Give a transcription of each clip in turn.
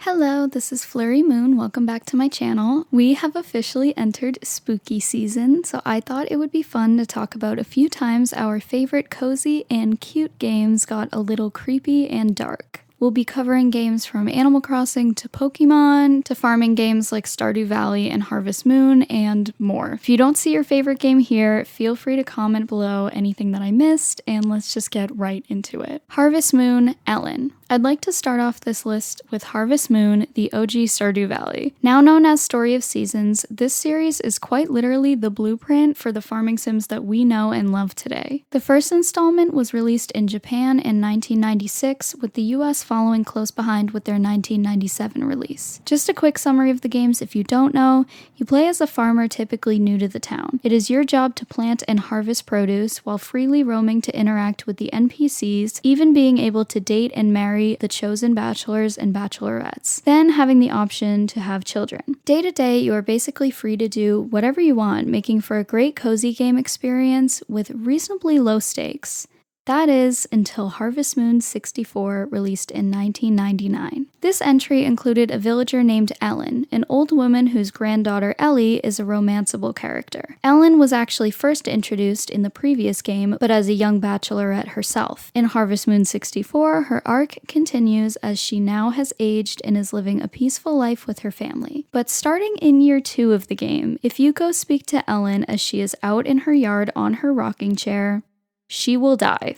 Hello, this is Flurry Moon. Welcome back to my channel. We have officially entered spooky season, so I thought it would be fun to talk about a few times our favorite cozy and cute games got a little creepy and dark. We'll be covering games from Animal Crossing to Pokemon, to farming games like Stardew Valley and Harvest Moon, and more. If you don't see your favorite game here, feel free to comment below anything that I missed, and let's just get right into it. Harvest Moon, Ellen. I'd like to start off this list with Harvest Moon, the OG Stardew Valley. Now known as Story of Seasons, this series is quite literally the blueprint for the farming sims that we know and love today. The first installment was released in Japan in 1996, with the US following close behind with their 1997 release. Just a quick summary of the games if you don't know, you play as a farmer typically new to the town. It is your job to plant and harvest produce while freely roaming to interact with the NPCs, even being able to date and marry the chosen bachelors and bachelorettes, then having the option to have children. Day to day, you are basically free to do whatever you want, making for a great cozy game experience with reasonably low stakes. That is, until Harvest Moon 64, released in 1999. This entry included a villager named Ellen, an old woman whose granddaughter Ellie is a romanceable character. Ellen was actually first introduced in the previous game, but as a young bachelorette herself. In Harvest Moon 64, her arc continues as she now has aged and is living a peaceful life with her family. But starting in year 2 of the game, if you go speak to Ellen as she is out in her yard on her rocking chair, she will die.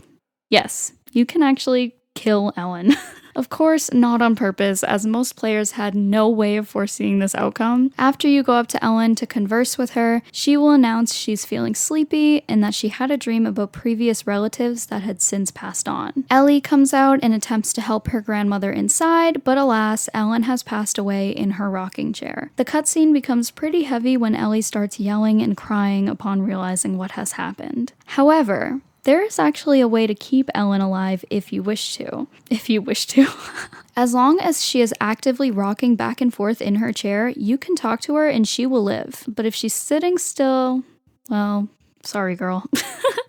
Yes, you can actually kill Ellen. Of course, not on purpose, as most players had no way of foreseeing this outcome. After you go up to Ellen to converse with her, she will announce she's feeling sleepy and that she had a dream about previous relatives that had since passed on. Ellie comes out and attempts to help her grandmother inside, but alas, Ellen has passed away in her rocking chair. The cutscene becomes pretty heavy when Ellie starts yelling and crying upon realizing what has happened. However, there is actually a way to keep Ellen alive if you wish to. As long as she is actively rocking back and forth in her chair, you can talk to her and she will live. But if she's sitting still, well, sorry girl.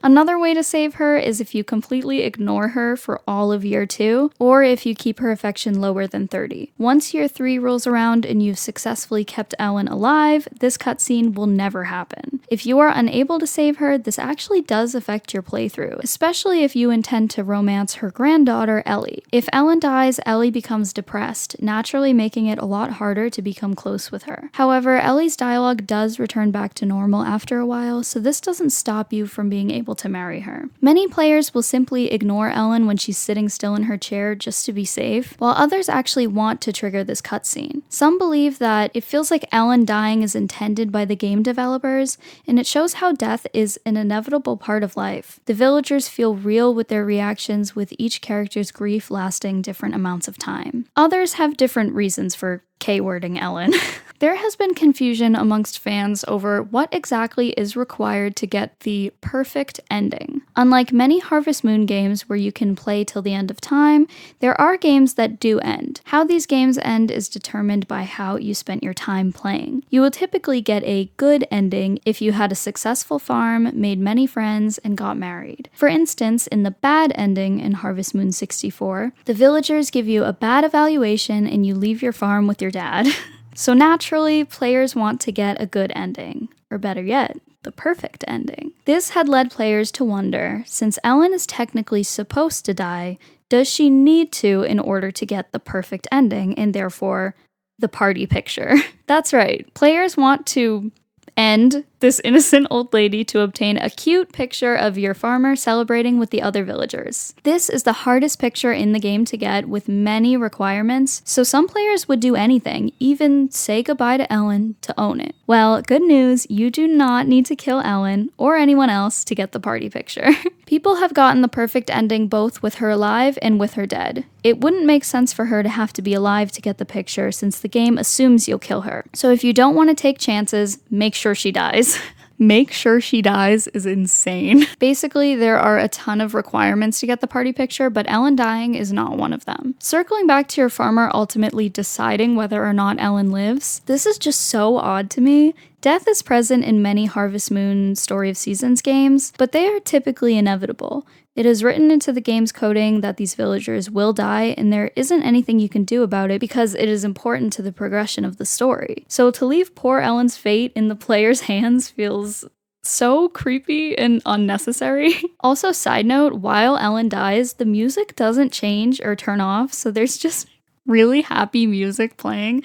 Another way to save her is if you completely ignore her for all of year 2, or if you keep her affection lower than 30. Once year 3 rolls around and you've successfully kept Ellen alive, this cutscene will never happen. If you are unable to save her, this actually does affect your playthrough, especially if you intend to romance her granddaughter, Ellie. If Ellen dies, Ellie becomes depressed, naturally making it a lot harder to become close with her. However, Ellie's dialogue does return back to normal after a while, so this doesn't stop you from being able to marry her. Many players will simply ignore Ellen when she's sitting still in her chair just to be safe, while others actually want to trigger this cutscene. Some believe that it feels like Ellen dying is intended by the game developers, and it shows how death is an inevitable part of life. The villagers feel real with their reactions, with each character's grief lasting different amounts of time. Others have different reasons for K-wording Ellen. There has been confusion amongst fans over what exactly is required to get the perfect ending. Unlike many Harvest Moon games where you can play till the end of time, there are games that do end. How these games end is determined by how you spent your time playing. You will typically get a good ending if you had a successful farm, made many friends, and got married. For instance, in the bad ending in Harvest Moon 64, the villagers give you a bad evaluation and you leave your farm with your dad. So naturally, players want to get a good ending, or better yet, the perfect ending. This had led players to wonder, since Ellen is technically supposed to die, does she need to in order to get the perfect ending, and therefore, the party picture? That's right, players want to end this innocent old lady to obtain a cute picture of your farmer celebrating with the other villagers. This is the hardest picture in the game to get, with many requirements, so some players would do anything, even say goodbye to Ellen, to own it. Well, good news, you do not need to kill Ellen or anyone else to get the party picture. People have gotten the perfect ending both with her alive and with her dead. It wouldn't make sense for her to have to be alive to get the picture, since the game assumes you'll kill her. So if you don't want to take chances, make sure she dies. Make sure she dies is insane. Basically, there are a ton of requirements to get the party picture, but Ellen dying is not one of them. Circling back to your farmer ultimately deciding whether or not Ellen lives, this is just so odd to me. Death is present in many Harvest Moon Story of Seasons games, but they are typically inevitable. It is written into the game's coding that these villagers will die, and there isn't anything you can do about it because it is important to the progression of the story. So to leave poor Ellen's fate in the player's hands feels so creepy and unnecessary. Also, side note, while Ellen dies, the music doesn't change or turn off, so there's just really happy music playing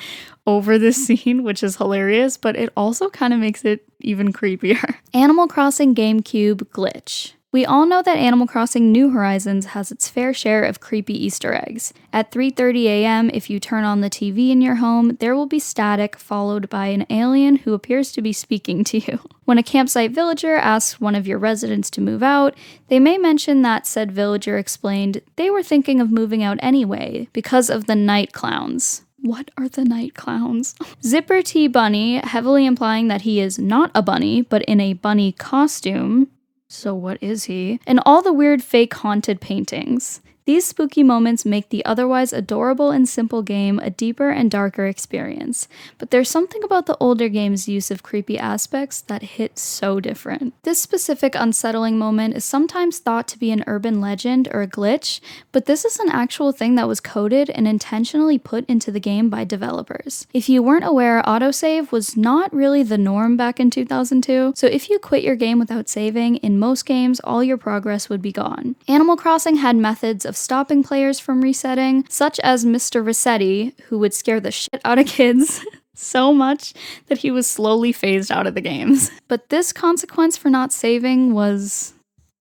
over this scene, which is hilarious, but it also kind of makes it even creepier. Animal Crossing GameCube glitch. We all know that Animal Crossing New Horizons has its fair share of creepy Easter eggs. At 3:30 a.m., if you turn on the TV in your home, there will be static followed by an alien who appears to be speaking to you. When a campsite villager asks one of your residents to move out, they may mention that said villager explained they were thinking of moving out anyway because of the night clowns. What are the night clowns? Zipper T Bunny, heavily implying that he is not a bunny, but in a bunny costume. So what is he? And all the weird fake haunted paintings. These spooky moments make the otherwise adorable and simple game a deeper and darker experience, but there's something about the older game's use of creepy aspects that hit so different. This specific unsettling moment is sometimes thought to be an urban legend or a glitch, but this is an actual thing that was coded and intentionally put into the game by developers. If you weren't aware, autosave was not really the norm back in 2002, so if you quit your game without saving, in most games, all your progress would be gone. Animal Crossing had methods of stopping players from resetting, such as Mr. Rossetti, who would scare the shit out of kids so much that he was slowly phased out of the games. But this consequence for not saving was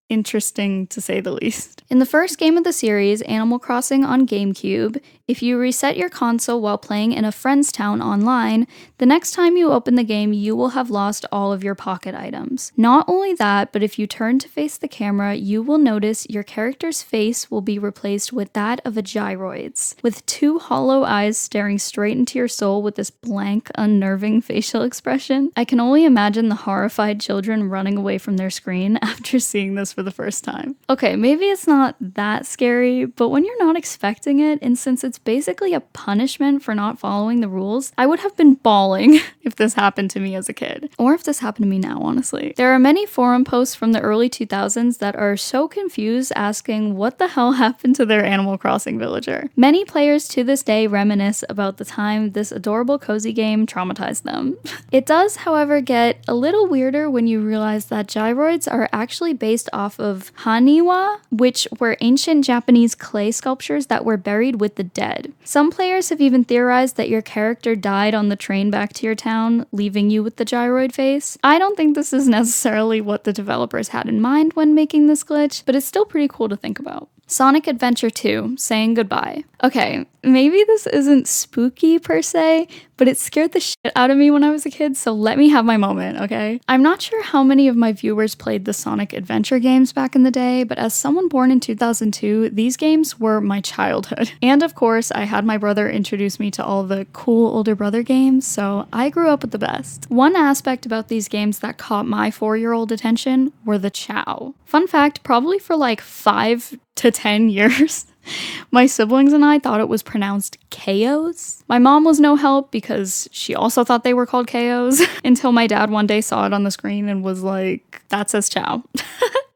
interesting to say the least. In the first game of the series, Animal Crossing on GameCube, if you reset your console while playing in a friend's town online, the next time you open the game, you will have lost all of your pocket items. Not only that, but if you turn to face the camera, you will notice your character's face will be replaced with that of a gyroids, with two hollow eyes staring straight into your soul with this blank, unnerving facial expression. I can only imagine the horrified children running away from their screen after seeing this for the first time. Okay, maybe it's not that scary, but when you're not expecting it, and since it's basically a punishment for not following the rules, I would have been bawling if this happened to me as a kid. Or if this happened to me now, honestly. There are many forum posts from the early 2000s that are so confused asking what the hell happened to their Animal Crossing villager. Many players to this day reminisce about the time this adorable cozy game traumatized them. It does, however, get a little weirder when you realize that gyroids are actually based off of mwuah, which were ancient Japanese clay sculptures that were buried with the dead. Some players have even theorized that your character died on the train back to your town, leaving you with the gyroid face. I don't think this is necessarily what the developers had in mind when making this glitch, but it's still pretty cool to think about. Sonic Adventure 2, saying goodbye. Okay, maybe this isn't spooky per se, but it scared the shit out of me when I was a kid, so let me have my moment, okay? I'm not sure how many of my viewers played the Sonic Adventure games back in the day, but as someone born in 2002, these games were my childhood. And of course, I had my brother introduce me to all the cool older brother games, so I grew up with the best. One aspect about these games that caught my 4-year-old attention were the Chow. Fun fact, probably for like 5 to 10 years, my siblings and I thought it was pronounced KOs. My mom was no help because she also thought they were called KOs until my dad one day saw it on the screen and was like, that says Chow.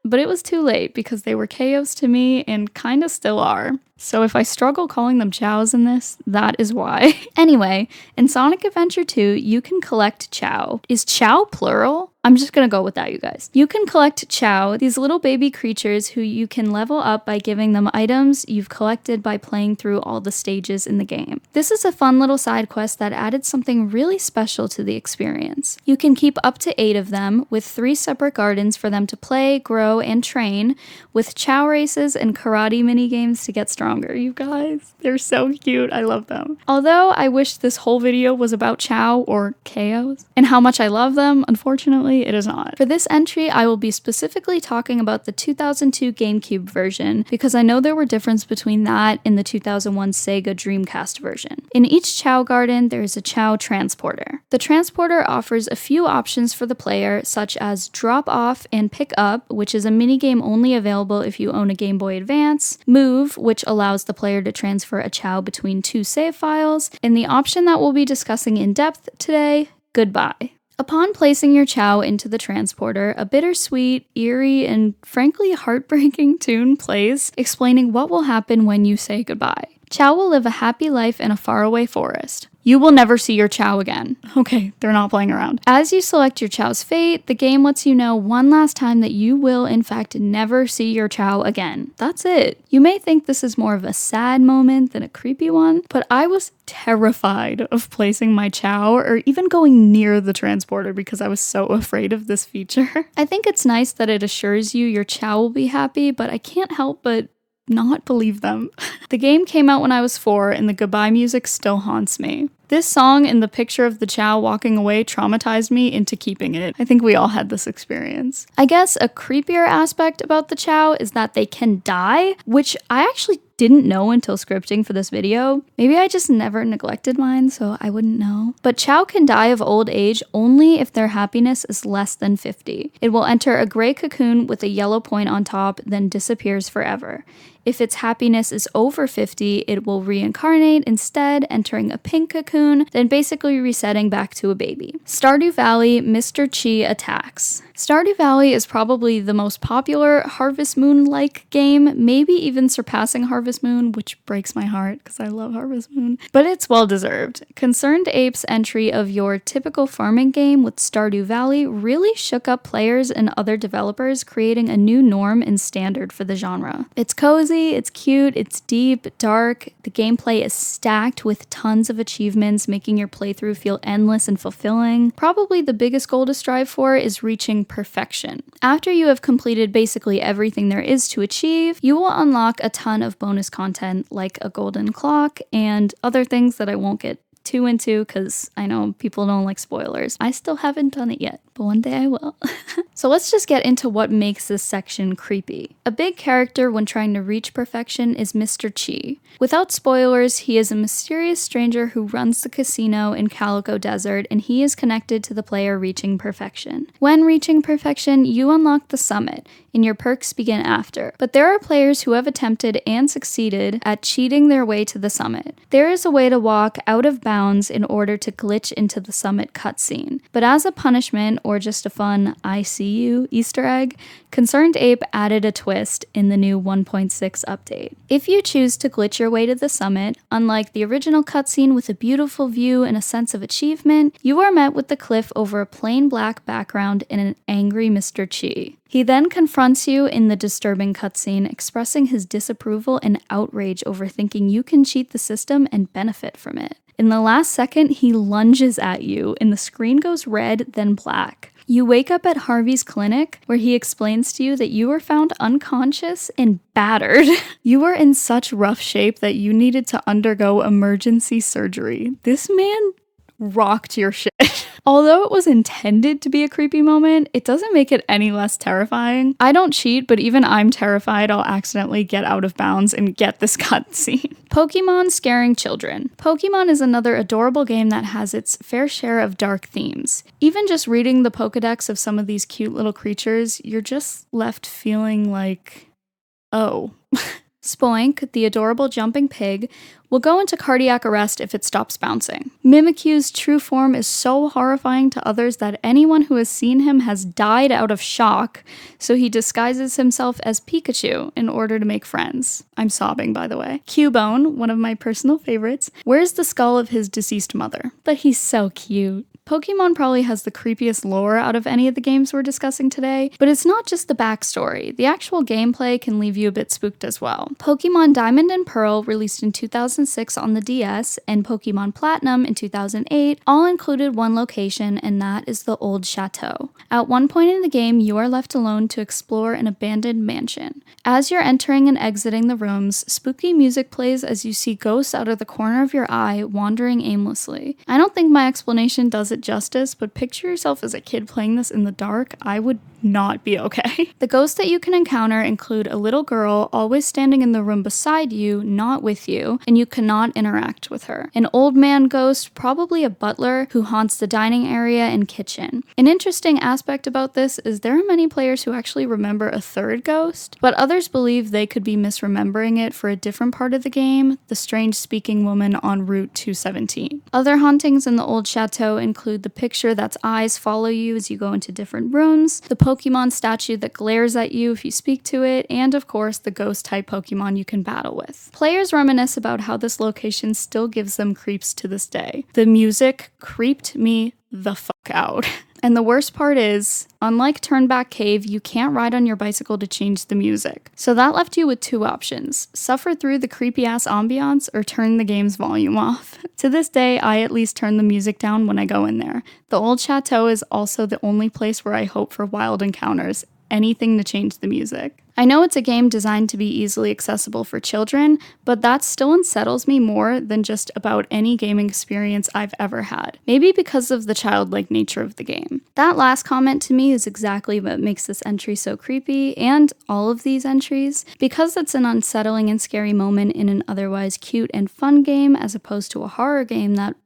But it was too late because they were KOs to me and kinda still are. So if I struggle calling them chows in this, that is why. Anyway, in Sonic Adventure 2, you can collect chow. Is chow plural? I'm just gonna go with that, you guys. You can collect chow, these little baby creatures who you can level up by giving them items you've collected by playing through all the stages in the game. This is a fun little side quest that added something really special to the experience. You can keep up to 8 of them, with 3 separate gardens for them to play, grow, and train, with chow races and karate minigames to get stronger. You guys, they're so cute. I love them. Although I wish this whole video was about chow or KOs and how much I love them, unfortunately, it is not. For this entry, I will be specifically talking about the 2002 GameCube version because I know there were differences between that and the 2001 Sega Dreamcast version. In each chow garden, there is a chow transporter. The transporter offers a few options for the player, such as drop off and pick up, which is a minigame only available if you own a Game Boy Advance, move, which allows the player to transfer a chow between 2 save files, and the option that we'll be discussing in depth today, goodbye. Upon placing your Chow into the transporter, a bittersweet, eerie, and frankly heartbreaking tune plays, explaining what will happen when you say goodbye. Chow will live a happy life in a faraway forest. You will never see your Chow again. Okay, they're not playing around. As you select your Chow's fate, the game lets you know one last time that you will, in fact, never see your Chow again. That's it. You may think this is more of a sad moment than a creepy one, but I was terrified of placing my Chow or even going near the transporter because I was so afraid of this feature. I think it's nice that it assures you your Chow will be happy, but I can't help but not believe them. The game came out when I was 4 and the goodbye music still haunts me. This song and the picture of the Chow walking away traumatized me into keeping it. I think we all had this experience. I guess a creepier aspect about the Chow is that they can die, which I actually didn't know until scripting for this video. Maybe I just never neglected mine, so I wouldn't know. But Chow can die of old age only if their happiness is less than 50. It will enter a gray cocoon with a yellow point on top, then disappears forever. If its happiness is over 50, it will reincarnate instead, entering a pink cocoon, then basically resetting back to a baby. Stardew Valley, Mr. Chi attacks. Stardew Valley is probably the most popular Harvest Moon-like game, maybe even surpassing Harvest Moon, which breaks my heart because I love Harvest Moon. But it's well-deserved. Concerned Ape's entry of your typical farming game with Stardew Valley really shook up players and other developers, creating a new norm and standard for the genre. It's cozy, it's cute, it's deep, dark, the gameplay is stacked with tons of achievements, making your playthrough feel endless and fulfilling. Probably the biggest goal to strive for is reaching perfection. After you have completed basically everything there is to achieve, you will unlock a ton of bonus content like a golden clock and other things that I won't get too into because I know people don't like spoilers. I still haven't done it yet, but one day I will. So let's just get into what makes this section creepy. A big character when trying to reach perfection is Mr. Chi. Without spoilers, he is a mysterious stranger who runs the casino in Calico Desert, and he is connected to the player reaching perfection. When reaching perfection, you unlock the summit, and your perks begin after. But there are players who have attempted and succeeded at cheating their way to the summit. There is a way to walk out of bounds in order to glitch into the summit cutscene. But as a punishment, or just a fun I see you Easter egg, Concerned Ape added a twist in the new 1.6 update. If you choose to glitch your way to the summit, unlike the original cutscene with a beautiful view and a sense of achievement, you are met with the cliff over a plain black background and an angry Mr. Chi. He then confronts you in the disturbing cutscene, expressing his disapproval and outrage over thinking you can cheat the system and benefit from it. In the last second, he lunges at you, and the screen goes red, then black. You wake up at Harvey's clinic, where he explains to you that you were found unconscious and battered. You were in such rough shape that you needed to undergo emergency surgery. This man rocked your shit. Although it was intended to be a creepy moment, it doesn't make it any less terrifying. I don't cheat, but even I'm terrified I'll accidentally get out of bounds and get this cutscene. Pokemon scaring children. Pokemon is another adorable game that has its fair share of dark themes. Even just reading the Pokedex of some of these cute little creatures, you're just left feeling like, oh. Spoink, the adorable jumping pig, will go into cardiac arrest if it stops bouncing. Mimikyu's true form is so horrifying to others that anyone who has seen him has died out of shock, so he disguises himself as Pikachu in order to make friends. I'm sobbing, by the way. Cubone, one of my personal favorites, wears the skull of his deceased mother, but he's so cute. Pokemon probably has the creepiest lore out of any of the games we're discussing today, but it's not just the backstory. The actual gameplay can leave you a bit spooked as well. Pokemon Diamond and Pearl, released in 2006 on the DS, and Pokemon Platinum in 2008, all included one location, and that is the Old Chateau. At one point in the game, you are left alone to explore an abandoned mansion. As you're entering and exiting the rooms, spooky music plays as you see ghosts out of the corner of your eye, wandering aimlessly. I don't think my explanation does it justice, but picture yourself as a kid playing this in the dark. I would not be okay. The ghosts that you can encounter include a little girl always standing in the room beside you, not with you, and you cannot interact with her. An old man ghost, probably a butler, who haunts the dining area and kitchen. An interesting aspect about this is there are many players who actually remember a third ghost, but others believe they could be misremembering it for a different part of the game, the strange speaking woman on Route 217. Other hauntings in the old chateau include the picture that's eyes follow you as you go into different rooms, the Pokemon statue that glares at you if you speak to it, and of course the ghost-type Pokemon you can battle with. Players reminisce about how this location still gives them creeps to this day. The music creeped me the fuck out. And the worst part is, unlike Turnback Cave, you can't ride on your bicycle to change the music. So that left you with two options: suffer through the creepy-ass ambiance or turn the game's volume off. To this day, I at least turn the music down when I go in there. The old chateau is also the only place where I hope for wild encounters, anything to change the music. I know it's a game designed to be easily accessible for children, but that still unsettles me more than just about any gaming experience I've ever had. Maybe because of the childlike nature of the game. That last comment to me is exactly what makes this entry so creepy, and all of these entries, because it's an unsettling and scary moment in an otherwise cute and fun game as opposed to a horror game that,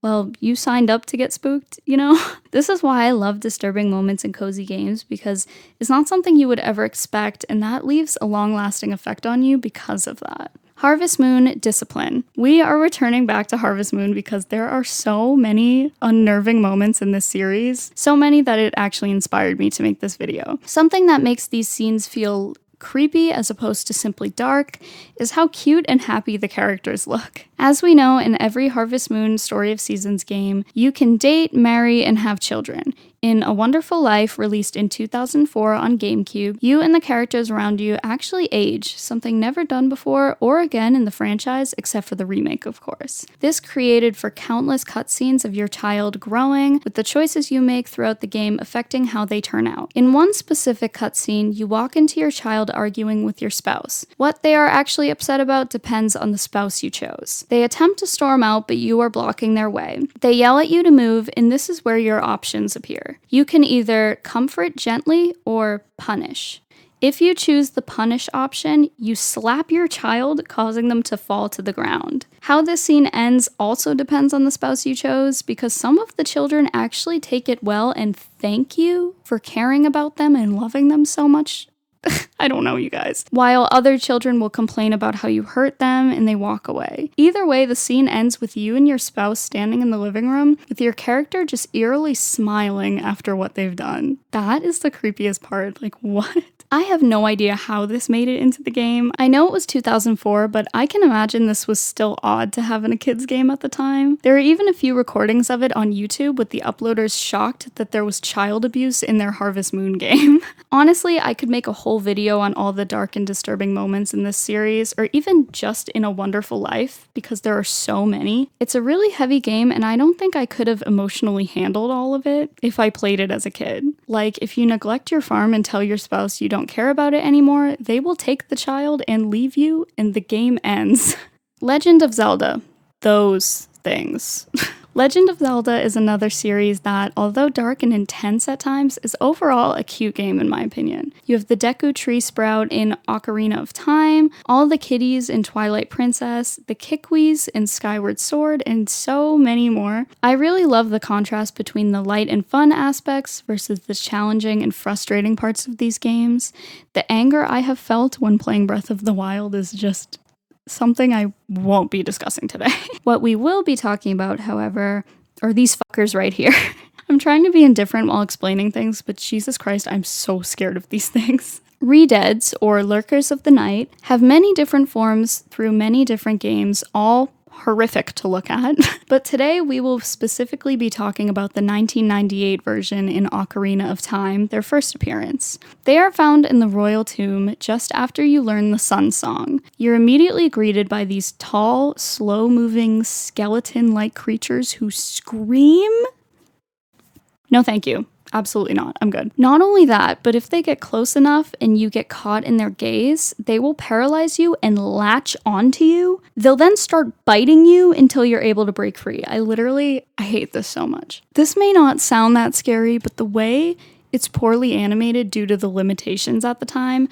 well, you signed up to get spooked, you know? This is why I love disturbing moments in cozy games, because it's not something you would ever expect, and that leaves a long-lasting effect on you because of that. Harvest Moon Discipline. We are returning back to Harvest Moon because there are so many unnerving moments in this series, so many that it actually inspired me to make this video. Something that makes these scenes feel creepy as opposed to simply dark is how cute and happy the characters look. As we know, in every Harvest Moon Story of Seasons game, you can date, marry, and have children. In A Wonderful Life, released in 2004 on GameCube, you and the characters around you actually age, something never done before or again in the franchise, except for the remake, of course. This created for countless cutscenes of your child growing, with the choices you make throughout the game affecting how they turn out. In one specific cutscene, you walk into your child arguing with your spouse. What they are actually upset about depends on the spouse you chose. They attempt to storm out, but you are blocking their way. They yell at you to move, and this is where your options appear. You can either comfort gently or punish. If you choose the punish option, you slap your child, causing them to fall to the ground. How this scene ends also depends on the spouse you chose, because some of the children actually take it well and thank you for caring about them and loving them so much. I don't know, you guys. While other children will complain about how you hurt them and they walk away. Either way, the scene ends with you and your spouse standing in the living room with your character just eerily smiling after what they've done. That is the creepiest part. Like, what? I have no idea how this made it into the game. I know it was 2004, but I can imagine this was still odd to have in a kid's game at the time. There are even a few recordings of it on YouTube with the uploaders shocked that there was child abuse in their Harvest Moon game. Honestly, I could make a whole video on all the dark and disturbing moments in this series, or even just in A Wonderful Life, because there are so many. It's a really heavy game, and I don't think I could have emotionally handled all of it if I played it as a kid. Like, if you neglect your farm and tell your spouse you don't care about it anymore, they will take the child and leave you, and the game ends. Legend of Zelda. Those things. Legend of Zelda is another series that, although dark and intense at times, is overall a cute game in my opinion. You have the Deku Tree Sprout in Ocarina of Time, all the kitties in Twilight Princess, the Kikwi's in Skyward Sword, and so many more. I really love the contrast between the light and fun aspects versus the challenging and frustrating parts of these games. The anger I have felt when playing Breath of the Wild is just something I won't be discussing today. What we will be talking about, however, are these fuckers right here. I'm trying to be indifferent while explaining things, but Jesus Christ, I'm so scared of these things. Redeads, or Lurkers of the Night, have many different forms through many different games, all horrific to look at. But today we will specifically be talking about the 1998 version in Ocarina of Time, their first appearance. They are found in the Royal Tomb just after you learn the Sun Song. You're immediately greeted by these tall, slow-moving, skeleton-like creatures who scream. No thank you. Absolutely not. I'm good. Not only that, but if they get close enough and you get caught in their gaze, they will paralyze you and latch onto you. They'll then start biting you until you're able to break free. I hate this so much. This may not sound that scary, but the way it's poorly animated due to the limitations at the time,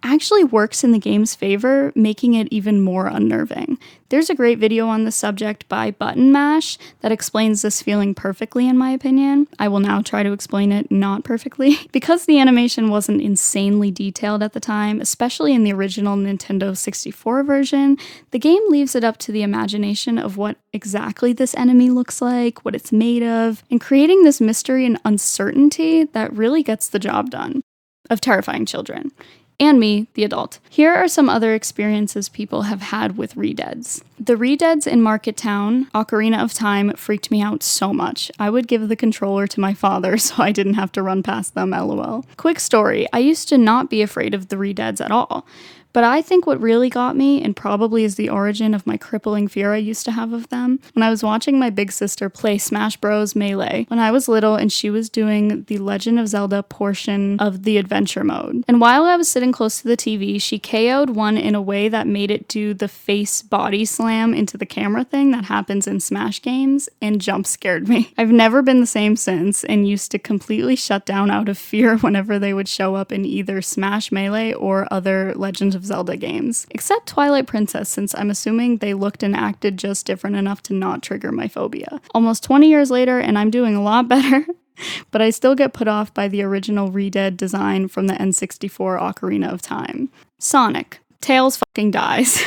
actually works in the game's favor, making it even more unnerving. There's a great video on the subject by Button Mash that explains this feeling perfectly, in my opinion. I will now try to explain it not perfectly. Because the animation wasn't insanely detailed at the time, especially in the original Nintendo 64 version, the game leaves it up to the imagination of what exactly this enemy looks like, what it's made of, and creating this mystery and uncertainty that really gets the job done. Of terrifying children. And me, the adult. Here are some other experiences people have had with Redeads. The Redeads in Market Town, Ocarina of Time, freaked me out so much. I would give the controller to my father so I didn't have to run past them, lol. Quick story, I used to not be afraid of the Redeads at all. But I think what really got me, and probably is the origin of my crippling fear I used to have of them, when I was watching my big sister play Smash Bros. Melee when I was little and she was doing the Legend of Zelda portion of the adventure mode. And while I was sitting close to the TV, she KO'd one in a way that made it do the face body slam into the camera thing that happens in Smash games, and jump scared me. I've never been the same since, and used to completely shut down out of fear whenever they would show up in either Smash Melee or other Legend of Zelda games. Except Twilight Princess, since I'm assuming they looked and acted just different enough to not trigger my phobia. Almost 20 years later, and I'm doing a lot better, but I still get put off by the original Redead design from the N64 Ocarina of Time. Sonic. Tails fucking dies.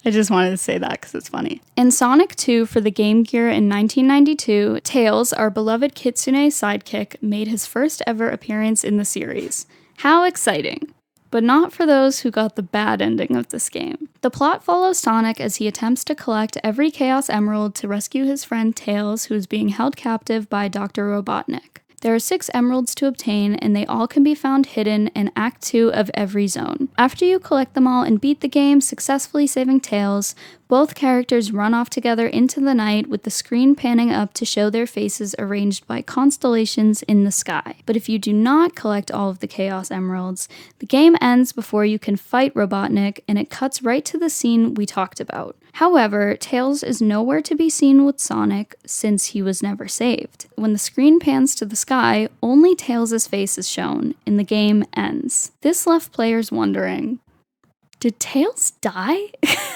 I just wanted to say that because it's funny. In Sonic 2 for the Game Gear in 1992, Tails, our beloved Kitsune sidekick, made his first ever appearance in the series. How exciting! But not for those who got the bad ending of this game. The plot follows Sonic as he attempts to collect every Chaos Emerald to rescue his friend Tails, who is being held captive by Dr. Robotnik. There are 6 emeralds to obtain, and they all can be found hidden in Act 2 of every zone. After you collect them all and beat the game, successfully saving Tails, both characters run off together into the night with the screen panning up to show their faces arranged by constellations in the sky. But if you do not collect all of the Chaos Emeralds, the game ends before you can fight Robotnik, and it cuts right to the scene we talked about. However, Tails is nowhere to be seen with Sonic since he was never saved. When the screen pans to the sky, only Tails' face is shown, and the game ends. This left players wondering, did Tails die?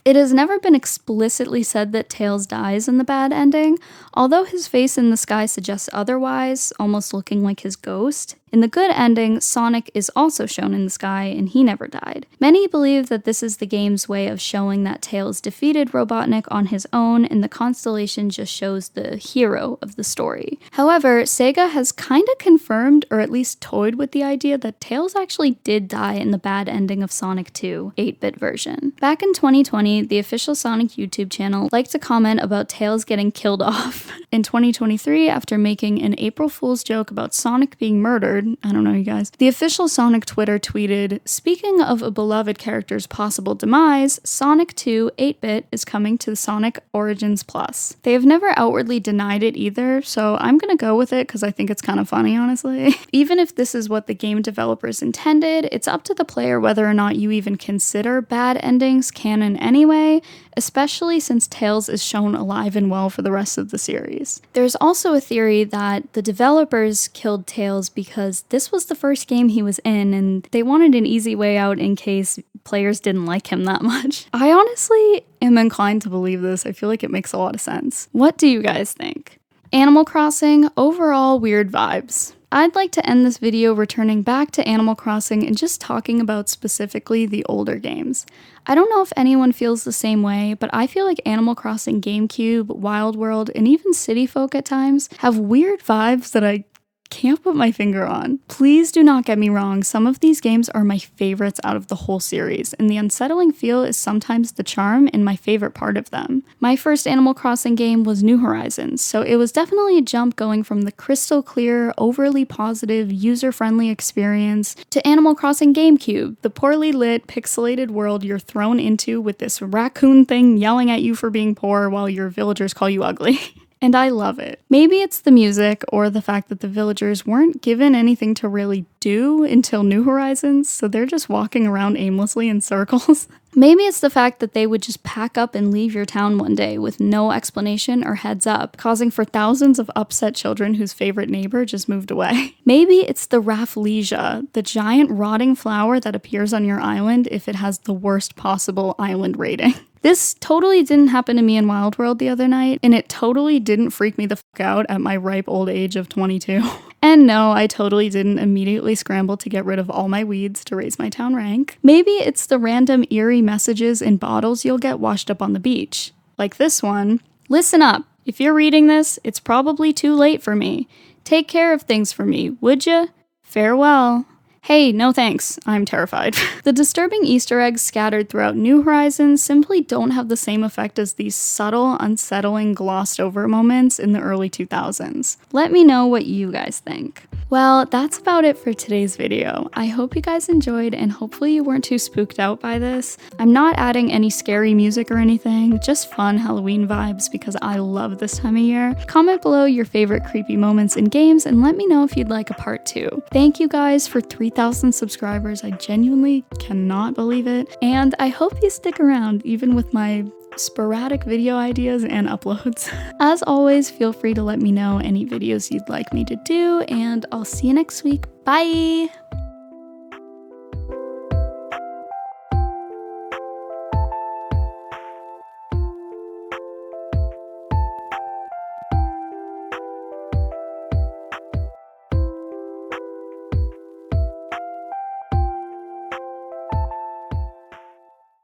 It has never been explicitly said that Tails dies in the bad ending, although his face in the sky suggests otherwise, almost looking like his ghost. In the good ending, Sonic is also shown in the sky and he never died. Many believe that this is the game's way of showing that Tails defeated Robotnik on his own and the constellation just shows the hero of the story. However, Sega has kinda confirmed, or at least toyed with the idea that Tails actually did die in the bad ending of Sonic 2, 8-bit version. Back in 2020, the official Sonic YouTube channel liked to comment about Tails getting killed off. In 2023, after making an April Fool's joke about Sonic being murdered, I don't know you guys, the official Sonic Twitter tweeted, "Speaking of a beloved character's possible demise, Sonic 2 8-bit is coming to Sonic Origins Plus." They have never outwardly denied it either, so I'm gonna go with it because I think it's kind of funny, honestly. Even if this is what the game developers intended, it's up to the player whether or not you even consider bad endings canon anyway, especially since Tails is shown alive and well for the rest of the series. There's also a theory that the developers killed Tails because this was the first game he was in and they wanted an easy way out in case players didn't like him that much. I honestly am inclined to believe this. I feel like it makes a lot of sense. What do you guys think? Animal Crossing, overall weird vibes. I'd like to end this video returning back to Animal Crossing and just talking about specifically the older games. I don't know if anyone feels the same way, but I feel like Animal Crossing GameCube, Wild World, and even City Folk at times have weird vibes that I can't put my finger on. Please do not get me wrong, some of these games are my favorites out of the whole series, and the unsettling feel is sometimes the charm and my favorite part of them. My first Animal Crossing game was New Horizons, so it was definitely a jump going from the crystal clear, overly positive, user-friendly experience to Animal Crossing GameCube, the poorly lit, pixelated world you're thrown into with this raccoon thing yelling at you for being poor while your villagers call you ugly. And I love it. Maybe it's the music or the fact that the villagers weren't given anything to really do until New Horizons, so they're just walking around aimlessly in circles. Maybe it's the fact that they would just pack up and leave your town one day with no explanation or heads up, causing for thousands of upset children whose favorite neighbor just moved away. Maybe it's the Rafflesia, the giant rotting flower that appears on your island if it has the worst possible island rating. This totally didn't happen to me in Wild World the other night, and it totally didn't freak me the fuck out at my ripe old age of 22. And no, I totally didn't immediately scramble to get rid of all my weeds to raise my town rank. Maybe it's the random eerie messages in bottles you'll get washed up on the beach. Like this one. Listen up. If you're reading this, it's probably too late for me. Take care of things for me, would ya? Farewell. Hey, no thanks, I'm terrified. The disturbing Easter eggs scattered throughout New Horizons simply don't have the same effect as these subtle, unsettling, glossed over moments in the early 2000s. Let me know what you guys think. Well, that's about it for today's video. I hope you guys enjoyed and hopefully you weren't too spooked out by this. I'm not adding any scary music or anything, just fun Halloween vibes because I love this time of year. Comment below your favorite creepy moments in games and let me know if you'd like a part 2. Thank you guys for 3,000 subscribers. I genuinely cannot believe it. And I hope you stick around even with my sporadic video ideas and uploads. As always, feel free to let me know any videos you'd like me to do, and I'll see you next week. Bye!